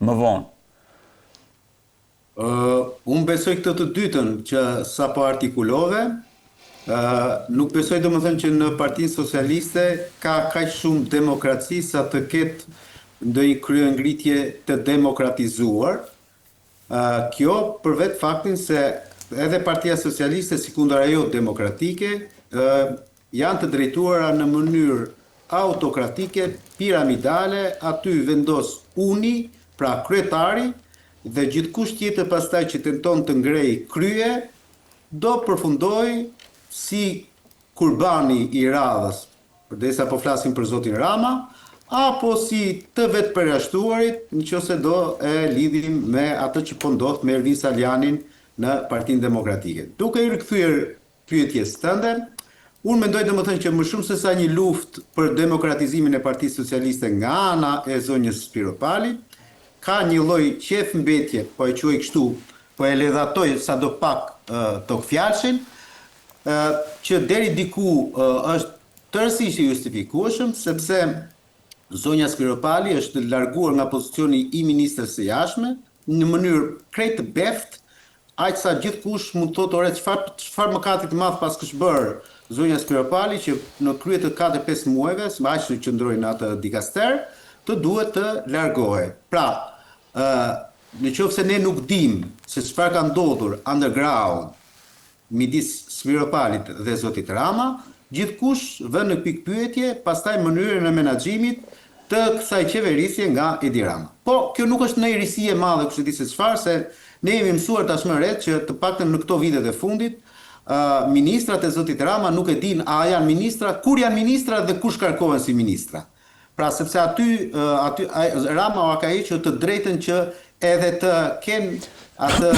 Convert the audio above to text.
më vonë? Unë besoj këtë të dytën që sa po artikulove, nuk besoj domethënë që në Partinë Socialiste ka kaq shumë demokraci sa të ketë ndonjë kryengritje të demokratizuar. Kjo për vetë faktin se edhe Partia Socialiste sikundër ajo demokratike janë të drejtuara në mënyrë autokratike, piramidale, aty vendos uni, pra kryetari, dhe gjithkush tjetër pastaj që tenton të ngrejë krye, do përfundoj si kurbani i radhës, përderisa po flasim për zotin Rama, apo si të vetë përjashtuarit, nëse do e lidhim me atë që po ndodh me Ervin Salianin në Partinë Demokratike. Duke i rikthyer pyetjes tënde, unë mendoj domethënë që më shumë se sa një luftë për demokratizimin e Partisë Socialiste nga ana e zonjës Spiropali, ka një lloj qef mbetje, po e quaj kështu, po e ledhatoj sadopak tokfjalshin, që deri diku është tërësisht i justifikueshëm, sepse zonja Spiropali është larguar nga pozicioni i ministres së jashtme në mënyrë krejt të beft, aq sa gjithkush mund të thotë ore çfarë mëkati të madh pas kështë bërë zonja Spiropali që në krye të 4-5 muajve, aq që qëndroi në atë dikaster, të duhet të largohet. Pra, në qoftë se ne nuk dim se çfarë ka ndodhur underground midis Spiropalit dhe zotit Rama, gjithkush vën në pikë pyetje pastaj mënyrën e menaxhimit të kësaj qeverisje nga Edi Rama. Po, kjo nuk është ndonjë risi e madhe, kështu di se çfarë, se ne jemi mësuar tashmë re që të paktën në këto vitet e fundit, ministrat e zotit Rama nuk e din a janë ministra, kur janë ministra dhe kush karkohen si ministra. Pra, sepse aty Rama ka hequr të drejtën që edhe të kenë atë